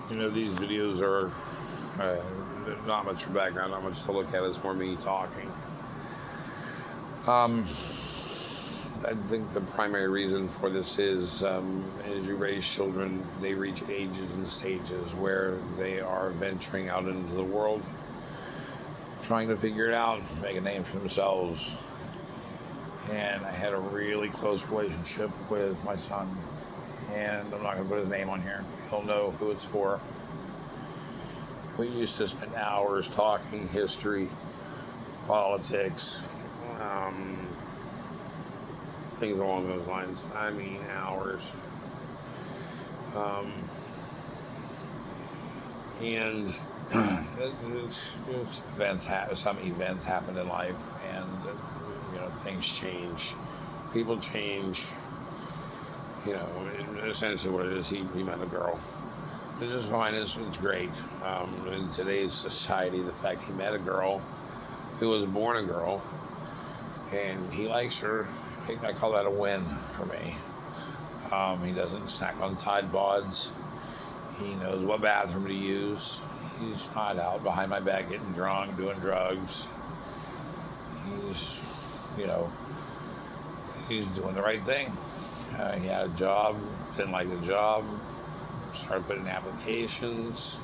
These videos are uh, not much for background, not much to look at. It's more me talking. Um, I think the primary reason for this is as you raise children, they reach ages and stages where they are venturing out into the world, trying to figure it out, make a name for themselves. And I had a really close relationship with my son, and I'm not going to put his name on here. He'll know who it's for. We used to spend hours talking history, politics, um, things along those lines. I mean, hours. Um, and some events happen in life, and things change, people change. Essentially what it is, he met a girl. This is fine. It's great. In today's society, the fact he met a girl who was born a girl, and he likes her, I call that a win for me. He doesn't snack on Tide Pods. He knows what bathroom to use. He's not out behind my back getting drunk, doing drugs. He's, you know, he's doing the right thing. He had a job, didn't like the job, started putting in applications,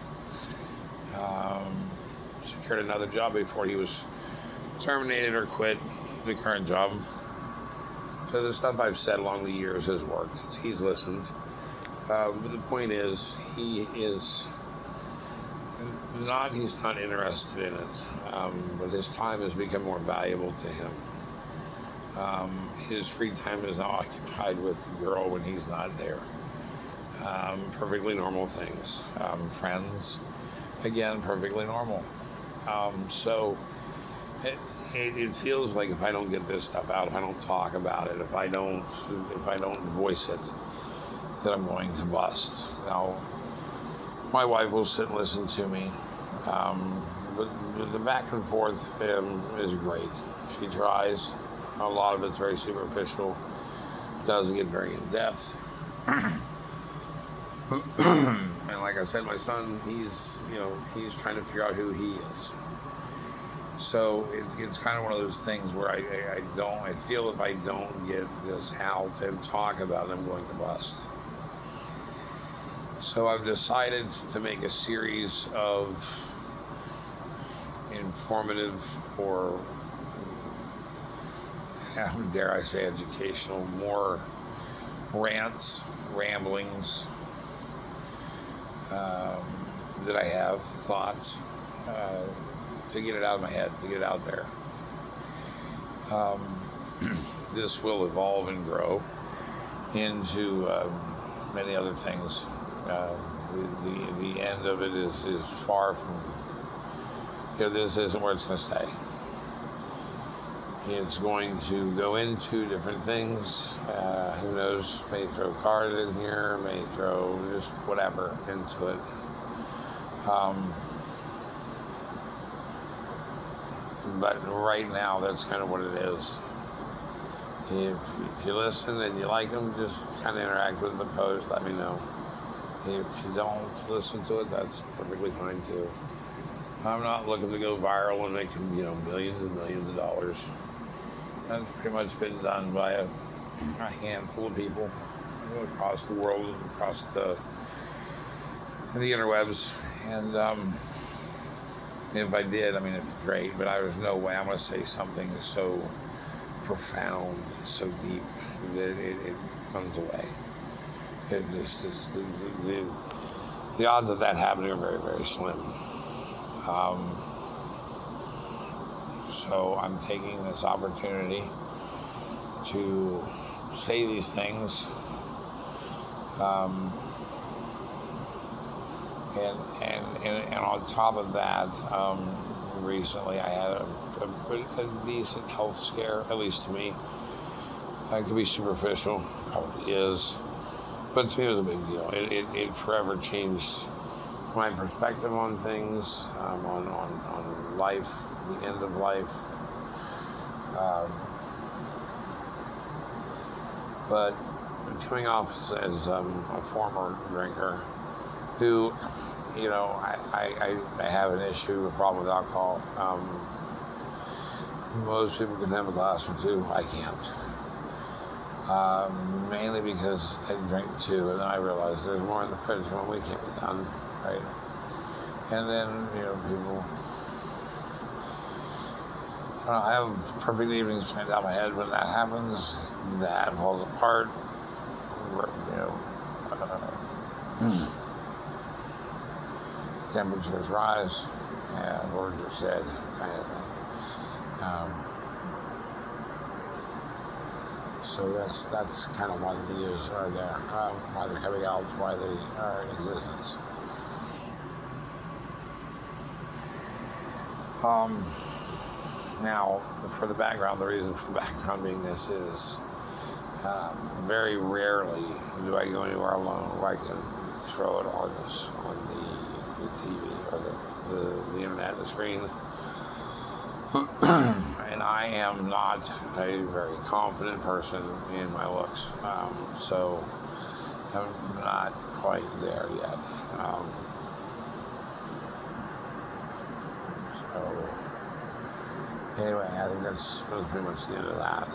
secured another job before he was terminated or quit the current job. So the stuff I've said along the years has worked. He's listened. But the point is, he's not interested in it. But his time has become more valuable to him. His free time is now occupied with the girl when he's not there. Perfectly normal things. Friends, again, perfectly normal. So it feels like if I don't get this stuff out, if I don't talk about it, if I don't voice it, that I'm going to bust. Now, my wife will sit and listen to me, but the back and forth is great. She tries. A lot of it's very superficial. Doesn't get very in depth. And like I said, my son, he's trying to figure out who he is. So it's kind of one of those things where I feel if I don't get this out and talk about it, I'm going to bust. So I've decided to make a series of informative or, dare I say, educational, more rants, ramblings that I have, thoughts, to get it out of my head, to get it out there. This will evolve and grow into many other things. The end of it is far from, this isn't where it's going to stay. It's going to go into different things. Who knows, may throw cars in here, may throw just whatever into it. But right now, that's kind of what it is. If you listen and you like them, just kind of interact with the post, let me know. If you don't listen to it, that's perfectly fine too. I'm not looking to go viral and make millions and millions of dollars. That's pretty much been done by a handful of people across the world, across the interwebs. And if I did, it'd be great, but there's no way I'm going to say something so profound, so deep, that it comes away. It just is, the odds of that happening are very, very slim. So I'm taking this opportunity to say these things, and on top of that, recently I had a decent health scare, at least to me. It could be superficial, probably is, but to me it was a big deal. It forever changed my perspective on things, on life, the end of life. But coming off as a former drinker who I have an issue, a problem with alcohol. Most people can have a glass or two. I can't. Mainly because I drink two, and then I realized there's more in the fridge when we can't be done, right? And then, people. I have perfect evenings planned out in my head. When that happens, that falls apart. Temperatures rise, and words are said, kind of thing. So that's kind of why the videos are there, why they're coming out, why they are in existence. Now, for the background, the reason for the background being this is very rarely do I go anywhere alone where I can throw it on the TV or the internet, the screen. And I am not a very confident person in my looks, so I'm not quite there yet. So anyway, I think that's pretty much the end of that.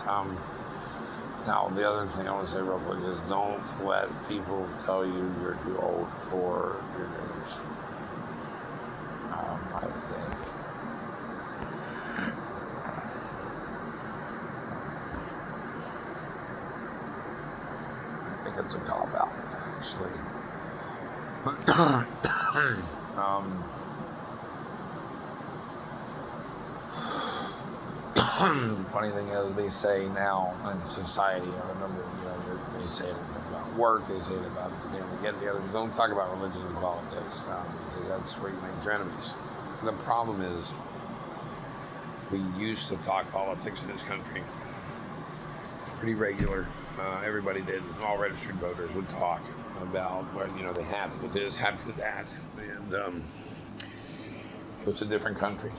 Now, the other thing I want to say real quick is don't let people tell you you're too old for your dreams. I think it's a cop out, actually. The funny thing is, they say now in society, I remember, they say it about work, they say it about family get-togethers. Don't talk about religion and politics, because that's where you make your enemies. The problem is, we used to talk politics in this country pretty regular. Everybody did. All registered voters would talk about what they happy with this, happy with that, and it was a different country.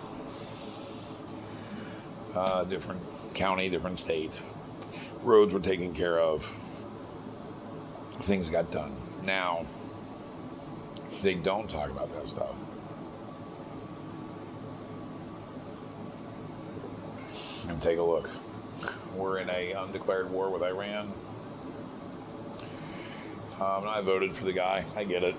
Different county, different state. Roads were taken care of. Things got done. Now, they don't talk about that stuff. And take a look. We're in an undeclared war with Iran. I voted for the guy. I get it.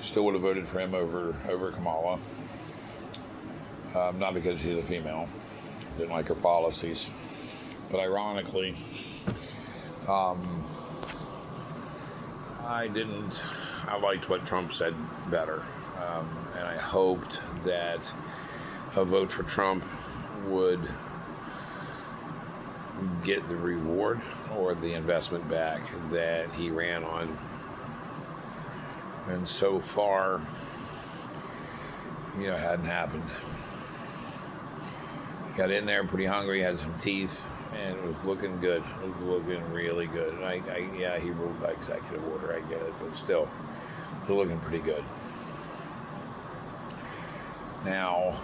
Still would have voted for him over Kamala. Not because she's a female. Didn't like her policies. But ironically, I liked what Trump said better. And I hoped that a vote for Trump would get the reward or the investment back that he ran on. And so far, it hadn't happened. Got in there pretty hungry, had some teeth, and it was looking good. It was looking really good. And he ruled by executive order, I get it, but still, it was looking pretty good. Now,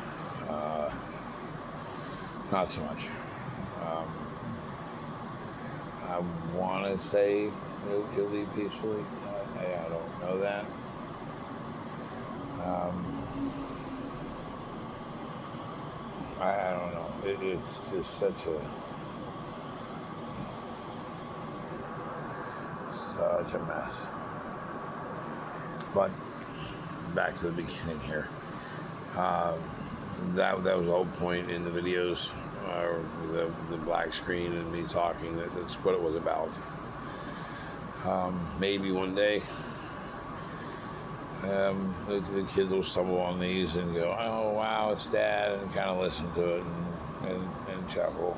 not so much. I want to say he'll leave peacefully. I don't know that. I don't know. It's just such a mess. But back to the beginning here. That was the whole point in the videos, the black screen and me talking. That's what it was about. Maybe one day the kids will stumble on these and go, "Oh wow, it's Dad," and kind of listen to it and chuckle.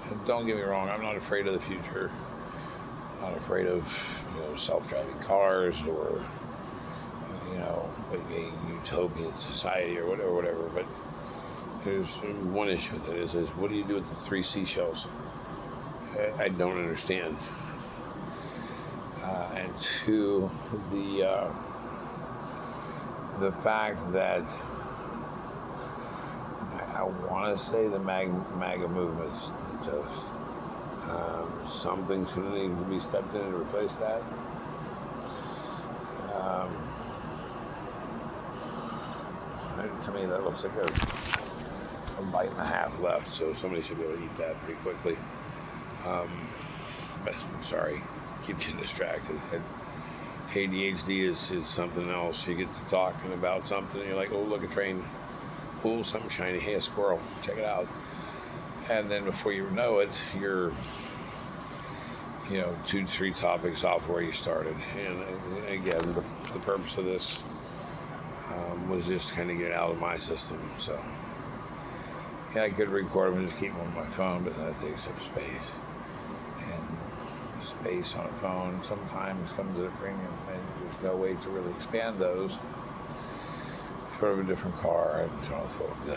And don't get me wrong, I'm not afraid of the future. I'm not afraid of self-driving cars or a utopian society or whatever. But there's one issue with it is what do you do with the 3 seashells? I don't understand. And 2, the fact that I want to say the MAGA movement's just Something's going to need to be stepped in to replace that. Um, to me, that looks like a bite and a half left, so somebody should be able to eat that pretty quickly. But I'm sorry, keep getting distracted. ADHD is something else. You get to talking about something, and you're like, oh, look, a train. Oh, something shiny. Hey, a squirrel. Check it out. And then before you know it, you're, 2, 3 topics off where you started. And again, the purpose of this was just kind of get it out of my system. So, yeah, I could record them and just keep them on my phone, but that takes up space. And space on a phone sometimes comes at a premium, and there's no way to really expand those. Sort of a different car and so on and so forth.